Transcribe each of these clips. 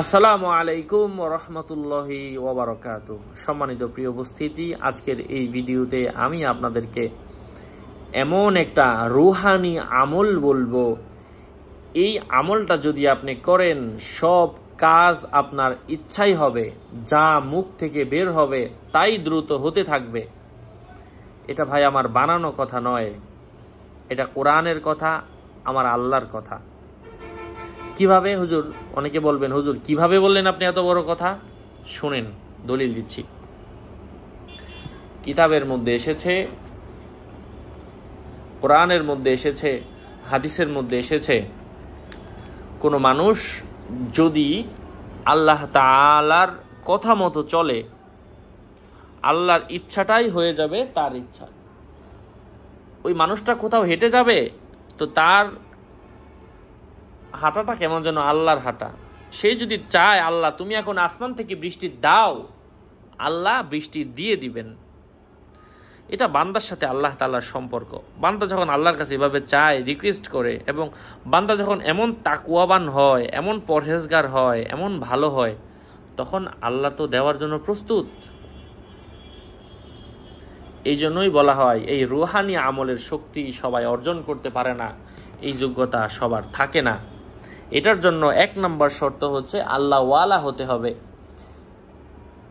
আসসালামু আলাইকুম ওয়া রাহমাতুল্লাহি ওয়া বারাকাতুহু। সম্মানিত প্রিয় উপস্থিতি, আজকের এই ভিডিওতে আমি আপনাদেরকে এমন একটা রুহানি আমল বলবো, এই আমলটা যদি আপনি করেন সব কাজ আপনার ইচ্ছাই হবে, যা মুখ থেকে বের হবে তাই দ্রুত হতে থাকবে। এটা ভাই আমার বানানো কথা নয়, এটা কোরআনের কথা, আমার আল্লাহর কথা। কিভাবে হুজুর? অনেকে বলবেন, হুজুর কিভাবে বললেন আপনি এত বড় কথা? শুনেন, দলিল দিচ্ছি। কিতাবের মধ্যে এসেছে, কোরআনের মধ্যে এসেছে, হাদিসের মধ্যে এসেছে, কোনো মানুষ যদি আল্লাহ তাআলার কথা মতো চলে, আল্লাহর ইচ্ছাটাই হয়ে যাবে তার ইচ্ছা। ওই মানুষটা কোথাও হেঁটে যাবে তো তার হাঁটাটা কেমন যেন আল্লাহর হাঁটা। সে যদি চায় আল্লাহ তুমি এখন আসমান থেকে বৃষ্টি দাও, আল্লাহ বৃষ্টি দিয়ে দিবেন। এটা বান্দার সাথে আল্লাহ তাআলার সম্পর্ক। বান্দা যখন আল্লাহর কাছে এভাবে চায়, রিকোয়েস্ট করে, এবং বান্দা যখন এমন তাকওয়াবান হয়, এমন পরহেজগার হয়, এমন ভালো হয়, তখন আল্লাহ তো দেওয়ার জন্য প্রস্তুত। এই জন্যই বলা হয় এই রুহানি আমলের শক্তি সবাই অর্জন করতে পারে না, এই যোগ্যতা সবার থাকে না। এটার জন্য 1 নম্বর শর্ত হচ্ছে আল্লাহ ওয়ালা হতে হবে।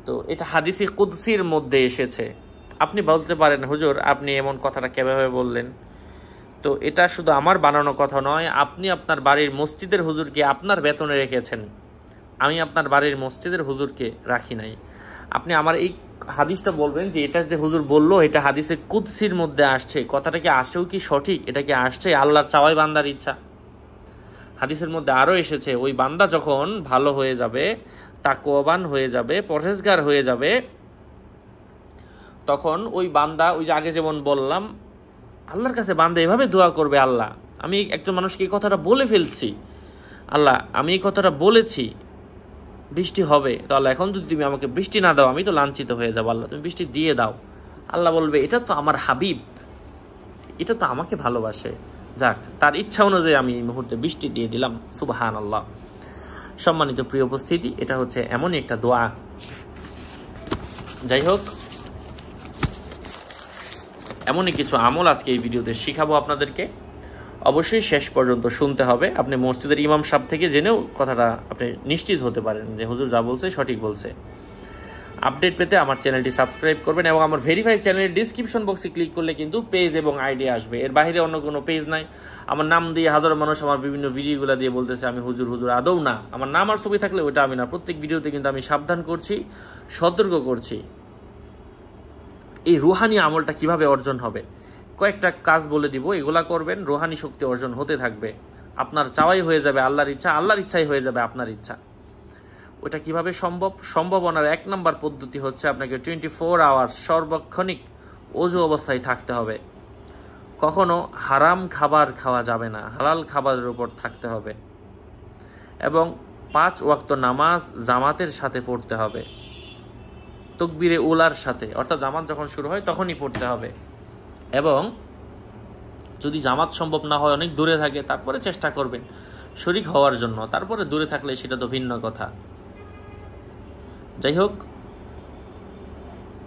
তো এটা হাদিসে কুদসির মধ্যে এসেছে। আপনি বলতে পারেন, হুজুর আপনি এমন কথাটা কিভাবে বললেন? তো এটা শুধু আমার বানানো কথা নয়, আপনি আপনার বাড়ির মসজিদের হুজুরকে আপনার বেতনে রেখেছেন, আমি আপনার বাড়ির মসজিদের হুজুরকে রাখি নাই। আপনি আমার এই হাদিসটা বলবেন যে এটা যে হুজুর বললো এটা হাদিসে কুদসির মধ্যে আসছে, কথাটা কি আসছেও কি সঠিক? এটা কি আসছে আল্লাহর চাওয়াই বান্দার ইচ্ছা? হাদিসের মধ্যে আরও এসেছে, ওই বান্দা যখন ভালো হয়ে যাবে, তাকওয়াবান হয়ে যাবে, পরহেজগার হয়ে যাবে, তখন ওই বান্দা, ওই যে আগে যেমন বললাম, আল্লাহর কাছে বান্দা এভাবে দোয়া করবে, আল্লাহ আমি একজন মানুষকে এই কথাটা বলে ফেলছি, আল্লাহ আমি এই কথাটা বলেছি, বৃষ্টি হবে, তো আল্লাহ এখন যদি তুমি আমাকে বৃষ্টি না দাও আমি তো লাঞ্ছিত হয়ে যাবো, আল্লাহ তুমি বৃষ্টি দিয়ে দাও। আল্লাহ বলবে এটা তো আমার হাবিব, এটা তো আমাকে ভালোবাসে, যাক তার ইচ্ছা অনুযায়ী আমি এই মুহূর্তে বৃষ্টি দিয়ে দিলাম। সুবহানাল্লাহ। সম্মানিত প্রিয় উপস্থিতি, এটা হচ্ছে এমনই একটা দোয়া। যাই হোক, এমনই কিছু আমল আজকে এই ভিডিওতে শিখাবো আপনাদেরকে, অবশ্যই শেষ পর্যন্ত শুনতে হবে। আপনি মসজিদের ইমাম সাহেব থেকে জেনেও কথাটা আপনি নিশ্চিত হতে পারেন যে হুজুর যা বলছে সঠিক বলছে। আপডেট পেতে আমার চ্যানেলটি সাবস্ক্রাইব করবেন, এবং আমার ভেরিফাইড চ্যানেলের ডিসক্রিপশন বক্সে ক্লিক করলে কিন্তু পেজ এবং আইডি আসবে। এর বাইরে অন্য কোনো পেজ নাই। আমার নাম দিয়ে হাজারো মানুষ আমার বিভিন্ন ভিডিওগুলো দিয়ে বলতেছে আমি হুজুর, হুজুর আদৌ না। আমার নাম আর ছবি থাকলে ওটা আমি না। প্রত্যেক ভিডিওতে কিন্তু আমি সাবধান করছি, সতর্ক করছি। এই রুহানি আমলটা কিভাবে অর্জন হবে, কয়েকটা কাজ বলে দিব, এগুলা করবেন, রুহানি শক্তি অর্জন হতে থাকবে। আপনার চাওয়াই হয়ে যাবে আল্লাহর ইচ্ছা, আল্লাহর ইচ্ছাই হয়ে যাবে আপনার ইচ্ছা। ওটা কিভাবে সম্ভব? সম্ভাবনার 1 নম্বর পদ্ধতি হচ্ছে আপনাকে 24 আওয়ার্স সর্বক্ষণিক ওযু অবস্থায় থাকতে হবে। কখনো হারাম খাবার খাওয়া যাবে না, হালাল খাবারের উপর থাকতে হবে, এবং 5 ওয়াক্ত নামাজ জামাতের সাথে পড়তে হবে, তাকবীরে উলার সাথে, অর্থাৎ জামাত যখন শুরু হয় তখনই পড়তে হবে। এবং যদি জামাত সম্ভব না হয়, অনেক দূরে থাকে, তারপরে চেষ্টা করবেন শরীক হওয়ার জন্য, তারপরে দূরে থাকলে সেটা তো ভিন্ন কথা। যাই হোক,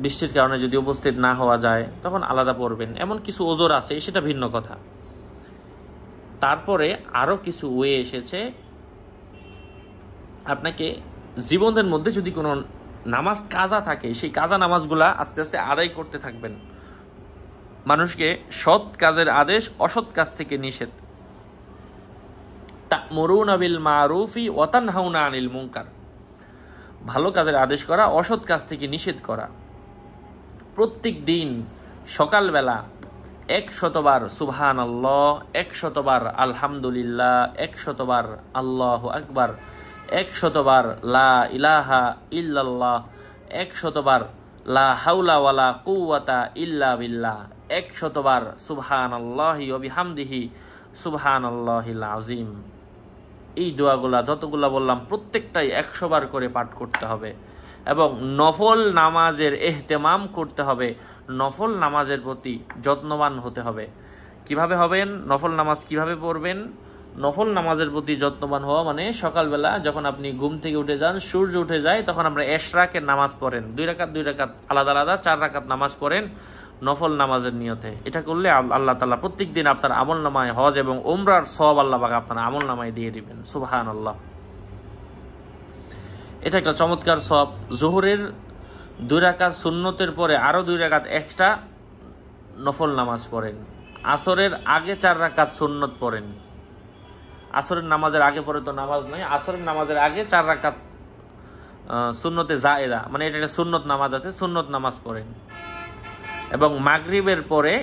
বৃষ্টির কারণে যদি উপস্থিত না হওয়া যায় তখন আলাদা পড়বেন, এমন কিছু ওজোর আছে, সেটা ভিন্ন কথা। তারপরে আরও কিছু ওয়ে এসেছে, আপনাকে জীবনের মধ্যে যদি কোনো নামাজ কাজা থাকে, সেই কাজা নামাজগুলা আস্তে আস্তে আদায় করতে থাকবেন। মানুষকে সৎ কাজের আদেশ, অসৎ কাজ থেকে নিষেধ। তা'মুরুনা বিল মারুফি ওয়া তানহাউনা আনিল মুনকার, ভালো কাজের আদেশ করা, অসৎ কাজ থেকে নিষেধ করা। প্রত্যেক দিন সকালবেলা 100 বার সুবহানাল্লাহ, 100 বার আলহামদুলিল্লাহ, 100 বার আল্লাহু আকবার, 100 বার লা ইলাহা ইল্লাল্লাহ, 100 বার লা হাওলা ওয়ালা কুওয়াতা ইল্লা বিল্লাহ, 100 বার সুবহানাল্লাহি ওয়া বিহামদিহি সুবহানাল্লাহিল আযীম। এই দোয়াগুলা যতগুলা বললাম প্রত্যেকটাই 100 বার করে পাঠ করতে হবে, এবং নফল নামাজের এহতেমাম করতে হবে, নফল নামাজের প্রতি যত্নবান হতে হবে। কিভাবে হবেন? নফল নামাজ কিভাবে পড়বেন? নফল নামাজের প্রতি যত্নবান হওয়া মানে সকালবেলা যখন আপনি ঘুম থেকে উঠে যান, সূর্য উঠে যায়, তখন আমরা এশরাকের নামাজ পড়েন, 2 রাকাত আলাদা আলাদা 4 রাকাত নামাজ পড়েন নফল নামাজের নিয়তে। এটা করলে আল্লাহ তাআলা প্রত্যেক দিন আপনার আমল নামায় হজ এবং উমরার সওয়াব আল্লাহ পাক আপনার আমল নামায় দিয়ে দিবেন। সুবহানাল্লাহ। এটা একটা চমৎকার সওয়াব। যোহরের 2 রাকাত সুন্নতের পরে আরো 2 রাকাত এক্সট্রা নফল নামাজ পড়েন। আসরের আগে 4 রাকাত সুন্নত পড়েন। আসরের নামাজের আগে পরে তো নামাজ নয়, আসরের নামাজের আগে 4 রাকাত সুন্নতে জায়েদা, মানে এটা একটা সুন্নত নামাজ আছে, সুন্নত নামাজ পড়েন। এবং মাগরিবের পরে,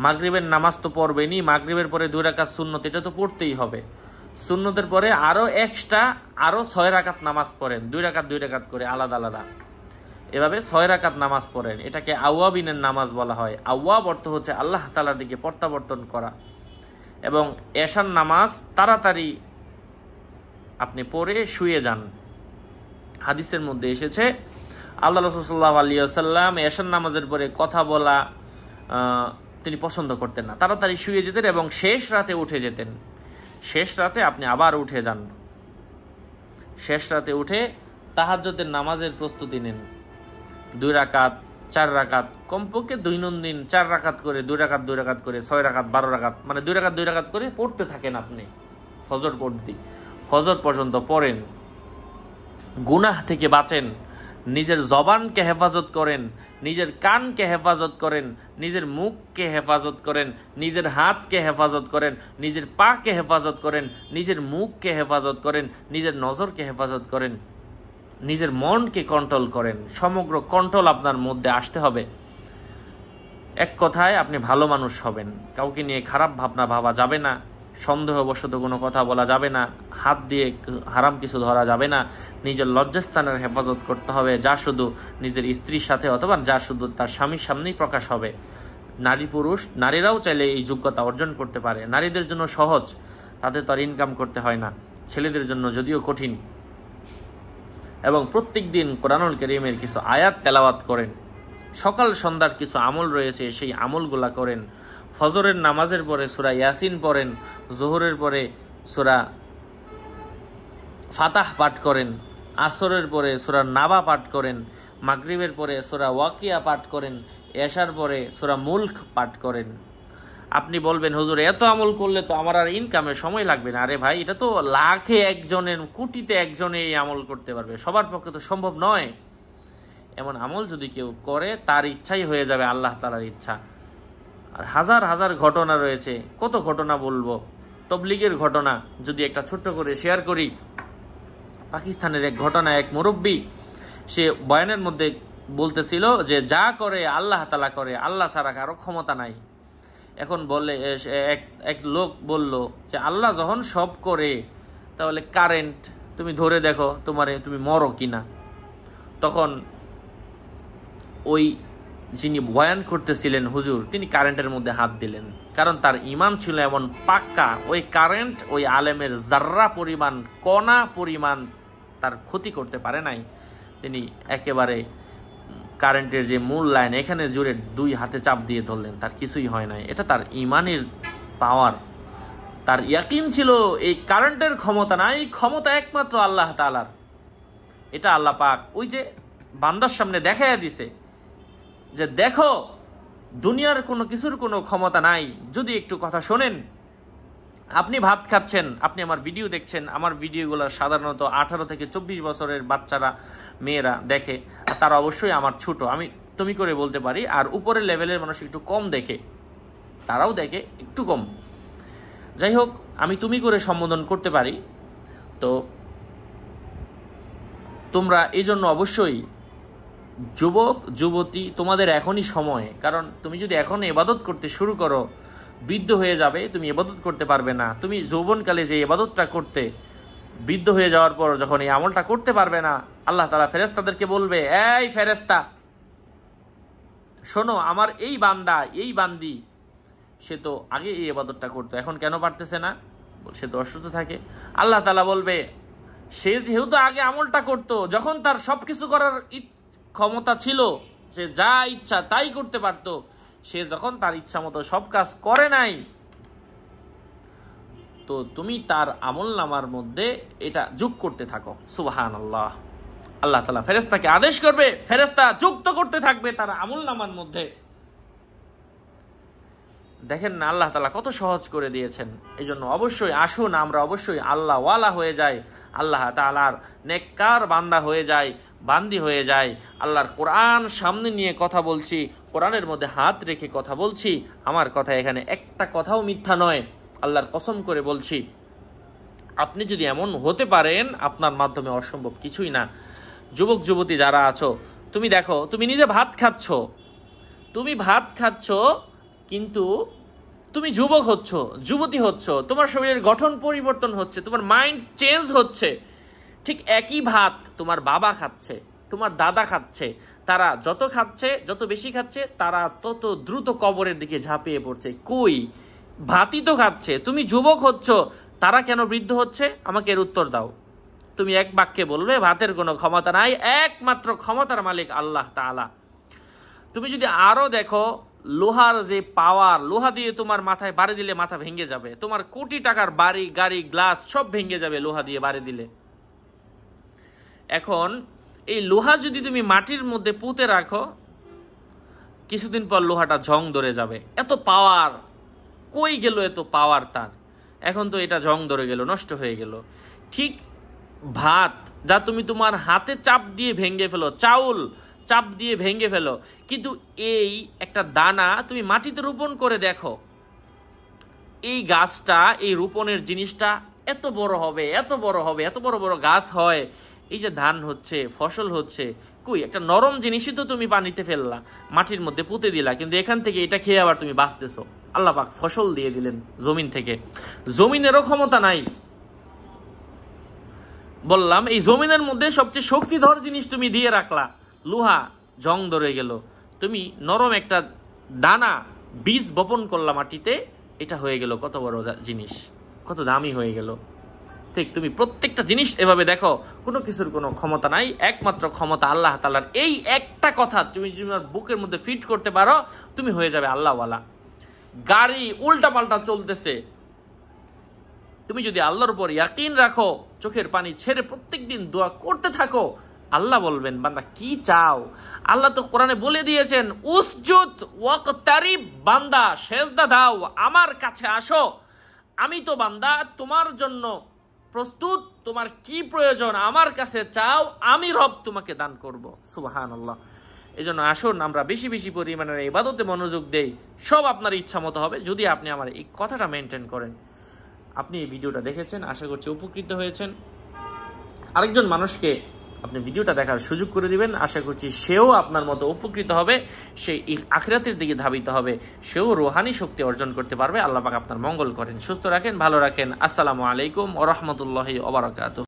মাগরিবের নামাজ তো পড়বেনই, মাগরিবের পরে 2 রাকাত সুন্নত, এটা তো পড়তেই হবে। সুন্নতের পরে আরো এক্সট্রা আরো 6 রাকাত নামাজ পড়েন, 2 রাকাত করে আলাদা আলাদা, এভাবে 6 রাকাত নামাজ পড়েন। এটাকে আওয়াবিনের নামাজ বলা হয়। আওয়াব অর্থ হচ্ছে আল্লাহ তাআলার দিকে প্রত্যাবর্তন করা। এবং এশার নামাজ তাড়াতাড়ি আপনি পড়ে শুয়ে যান। হাদিসের মধ্যে এসেছে আল্লাহ রাসূল সাল্লাল্লাহু আলাইহি ওয়াসাল্লাম এশার নামাজের পরে কথা বলা তিনি পছন্দ করতেন না, তাড়াতাড়ি শুয়ে যেতেন এবং শেষ রাতে উঠে যেতেন। শেষ রাতে আপনি আবার উঠে যান, শেষ রাতে উঠে তাহাজ্জুদের নামাজের প্রস্তুতি নেন। 2 রাকাত 4 রাকাত, কমপক্ষে দৈনন্দিন 4 রাকাত করে, 2 রাকাত করে, 6 রাকাত 12 রাকাত, মানে 2 রাকাত করে পড়তে থাকেন আপনি। ফজর পড়তে, ফজর পর্যন্ত পড়েন। গুনাহ থেকে বাঁচেন, নিজের জবানকে হেফাজত করেন, নিজের কানকে হেফাজত করেন, নিজের মুখকে হেফাজত করেন, নিজের হাতকে হেফাজত করেন, নিজের পাকে হেফাজত করেন, নিজের মুখকে হেফাজত করেন, নিজের নজরকে হেফাজত করেন, নিজের মনকে কন্ট্রোল করেন। সমগ্র কন্ট্রোল আপনার মধ্যে আসতে হবে। এক কথায় আপনি ভালো মানুষ হবেন। কাউকে নিয়ে খারাপ ভাবনা ভাবা যাবে না, সন্দেহবশত কোনো কথা বলা যাবে না, হাত দিয়ে হারাম কিছু ধরা যাবে না, নিজের লজ্জাস্থানের হেফাজত করতে হবে, যা শুধু নিজের স্ত্রীর সাথে অথবা যা শুধু তার স্বামীর সামনেই প্রকাশ হবে। নারী পুরুষ নারীরাও চাইলে এই যোগ্যতা অর্জন করতে পারে। নারীদের জন্য সহজ, তাদের তো আর ইনকাম করতে হয় না। ছেলেদের জন্য যদিও কঠিন। এবং প্রত্যেক দিন কোরআনুল কারীমের কিছু আয়াত তেলাওয়াত করেন। সকাল সন্ধ্যার কিছু আমল রয়েছে, সেই আমলগুলা করেন। ফজরের নামাজের পরে সূরা ইয়াসিন পড়েন, যোহরের পরে সূরা ফাতাহ পাঠ করেন, আসরের পরে সূরা নাবা পাঠ করেন, মাগরিবের পরে সূরা ওয়াকিয়া পাঠ করেন, এশার পরে সূরা মুলক পাঠ করেন। আপনি বলবেন হুজুর এত আমল করলে তো আমার আর ইনকামে সময় লাগবে না। আরে ভাই, এটা তো লাখে একজনের, কোটিতে একজনে এই আমল করতে পারবে, সবার পক্ষে তো সম্ভব নয়। এমন আমল যদি কেউ করে তার ইচ্ছাই হয়ে যাবে আল্লাহ তাআলার ইচ্ছা। আর হাজার হাজার ঘটনা রয়েছে, কত ঘটনা বলবো। তবলিগের ঘটনা যদি একটা ছোট্ট করে শেয়ার করি। পাকিস্তানের এক ঘটনা, এক মুরব্বী সে বয়ানের মধ্যে বলতেছিল যে যা করে আল্লাহ তাআলা করে, আল্লাহ ছাড়া কারো ক্ষমতা নাই। এখন বলে এক লোক বলল যে আল্লাহ যখন সব করে তাহলে কারেন্ট তুমি ধরে দেখো তুমি মরো কিনা। তখন ওই যিনি বয়ান করতেছিলেন হুজুর, তিনি কারেন্টের মধ্যে হাত দিলেন, কারণ তার ঈমান ছিল এমন পাক্কা, ওই কারেন্ট ওই আলেমের জাররা পরিমাণ, কণা পরিমাণ তার ক্ষতি করতে পারে নাই। তিনি একেবারে কারেন্টের যে মূল লাইন এখানে জুড়ে 2 হাতে চাপ দিয়ে ধরলেন, তার কিছুই হয় নাই। এটা তার ঈমানের পাওয়ার। তার ইয়াকিন ছিল এই কারেন্টের ক্ষমতা না, এই ক্ষমতা একমাত্র আল্লাহ তাআলার। এটা আল্লাহ পাক ওই যে বান্দার সামনে দেখাইয়া দিছে যে দেখো দুনিয়ার কোনো কিছুর কোনো ক্ষমতা নাই, যদি একটু কথা শোনেন। আপনি ভাত খাচ্ছেন, আপনি আমার ভিডিও দেখছেন, আমার ভিডিওগুলো সাধারণত 18 থেকে 24 বছরের বাচ্চারা, মেয়েরা দেখে। আর তারা অবশ্যই আমার ছোট, আমি তুমি করে বলতে পারি। আর উপরের লেভেলের মানুষ একটু কম দেখে, তারাও দেখে একটু কম। যাই হোক, আমি তুমি করে সম্বোধন করতে পারি। তো তোমরা এই জন্য অবশ্যই যুবক যুবতী, তোমাদের এখনই সময়। কারণ তুমি যদি এখন ইবাদত করতে শুরু করো, বৃদ্ধ হয়ে যাবে, তুমি ইবাদত করতে পারবে না। তুমি যৌবনকালে যে ইবাদতটা করতে, বৃদ্ধ হয়ে যাওয়ার পর যখন এই আমলটা করতে পারবে না, আল্লাহ তাআলা ফেরেশতাদেরকে বলবে, এই ফেরেশতা শোনো, আমার এই বান্দা, এই বান্দি, সে তো আগে এই ইবাদতটা করতো, এখন কেন পারতেছে না? সে তো অসুস্থ থাকে। আল্লাহ তাআলা বলবে, সে যেহেতু আগে আমলটা করতো, যখন তার সবকিছু করার ক্ষমতা ছিল, সে যা ইচ্ছা তাই করতে পারতো, সে যখন তার ইচ্ছা মতো সব কাজ করে নাই, তো তুমি তার আমলনামার মধ্যে এটা যোগ করতে থাকো। সুবহানাল্লাহ। আল্লাহ তাআলা ফেরেশতাকে আদেশ করবে, ফেরেশতা যুক্ত করতে থাকবে তার আমলনামার মধ্যে। দেখেন না আল্লাহ তাআলা কত সহজ করে দিয়েছেন। এই জন্য অবশ্যই আসুন আমরা অবশ্যই আল্লাহ ওয়ালা হয়ে যাই, আল্লাহ তাআলার নেককার বান্দা হয়ে যাই, বান্দি হয়ে যাই। আল্লাহর কোরআন সামনে নিয়ে কথা বলছি, কোরআনের মধ্যে হাত রেখে কথা বলছি। আমার কথা এখানে একটা কথাও মিথ্যা নয়, আল্লাহর কসম করে বলছি। আপনি যদি এমন হতে পারেন, আপনার মাধ্যমে অসম্ভব কিছুই না। যুবক যুবতী যারা আছো, তুমি দেখো, তুমি নিজে ভাত খাচ্ছ, তুমি ভাত খাচ্ছ, কিন্তু তুমি যুবক হচ্ছ, যুবতী হচ্ছ, তোমার শরীরের গঠন পরিবর্তন হচ্ছে, তোমার মাইন্ড চেঞ্জ হচ্ছে। ঠিক একই ভাত তোমার বাবা খাচ্ছে, তোমার দাদা খাচ্ছে। তারা যত খাচ্ছে, যত বেশি খাচ্ছে, তারা তত দ্রুত কবরের দিকে ঝাঁপিয়ে পড়ছে। কই, ভাতই তো খাচ্ছে। তুমি যুবক হচ্ছ, তারা কেন বৃদ্ধ হচ্ছে? আমাকে এর উত্তর দাও। তুমি এক বাক্যে বলবে ভাতের কোনো ক্ষমতা নাই, একমাত্র ক্ষমতার মালিক আল্লাহ তাআলা। তুমি যদি আরো দেখো, লোহার যে পাওয়ার, লোহা দিয়ে তোমার মাথায় বাড়ি দিলে মাথা ভেঙে যাবে। তোমার কোটি টাকার বাড়ি, গাড়ি, গ্লাস সব ভেঙে যাবে লোহা দিয়ে বাড়ি দিলে। এখন এই লোহা যদি তুমি মাটির মধ্যে পুঁতে রাখো, কিছুদিন পর লোহাটা জং ধরে যাবে। এত পাওয়ার, কই গেল এত পাওয়ার তার? এখন তো এটা জং ধরে গেল, নষ্ট হয়ে গেল। ঠিক ভাত যা তুমি তোমার হাতে চাপ দিয়ে ভেঙে ফেলো, চাউল চাপ দিয়ে ভেঙে ফেলো, কিন্তু এই একটা দানা তুমি মাটিতে রোপণ করে দেখো, এই গাছটা, এই রোপণের জিনিসটা এত বড় হবে, এত বড় হবে, এত বড় বড় গাছ হয়। এই যে ধান হচ্ছে, ফসল হচ্ছে, কই একটা নরম জিনিসই তো তুমি পানিতে ফেললা, মাটির মধ্যে পুঁতে দিলা, কিন্তু এখান থেকে এটা খেয়ে আবার তুমি বাঁচতেছো। আল্লাহ পাক ফসল দিয়ে দিলেন জমিন থেকে। জমিনেরও ক্ষমতা নাই। বললাম এই জমিনের মধ্যে সবচেয়ে শক্তিধর জিনিস তুমি দিয়ে রাখলা, লোহা, জং ধরে গেল। তুমি নরম একটা দানা, বীজ বপন করলা মাটিতে, এটা হয়ে গেল কত বড় জিনিস, কত দামি হয়ে গেল। ঠিক তুমি প্রত্যেকটা জিনিস এভাবে দেখো, কোনো কিছুর কোনো ক্ষমতা নাই, একমাত্র ক্ষমতা আল্লাহ তাআলার। এই একটা কথা তুমি যদি তোমার বুকের মধ্যে ফিট করতে পারো, তুমি হয়ে যাবে আল্লাহওয়ালা। গাড়ি উল্টা পাল্টা চলতেছে, তুমি যদি আল্লাহর উপর ইয়াকিন রাখো, চোখের পানি ছেড়ে প্রত্যেকদিন দোয়া করতে থাকো, আল্লাহ বলবেন বান্দা কি চাও। আল্লাহ তো কোরআনে বলে দিয়েছেন, উসজুদ ওয়াকতারিব, বান্দা সেজদা দাও, আমার কাছে আসো, আমি তো বান্দা তোমার জন্য প্রস্তুত। তোমার কি প্রয়োজন আমার কাছে চাও, আমি রব তোমাকে দান করব। সুবহানাল্লাহ। এই জন্য আসুন আমরা বেশি বেশি পরিমাণের ইবাদতে মনোযোগ দেই। সব আপনার ইচ্ছা মতো হবে যদি আপনি আমার এই কথাটা মেনটেন করেন। আপনি এই ভিডিওটা দেখেছেন, আশা করছি উপকৃত হয়েছেন। আরেকজন মানুষকে আপনি ভিডিওটা দেখার সুযোগ করে দিবেন, আশা করছি সেও আপনার মতো উপকৃত হবে, সে আখিরাতের দিকে ধাবিত হবে, সেও রুহানি শক্তি অর্জন করতে পারবে। আল্লাহ পাক আপনার মঙ্গল করেন, সুস্থ রাখেন, ভালো রাখেন। আসসালামু আলাইকুম ওয়া রাহমাতুল্লাহি ওয়া বারাকাতুহু।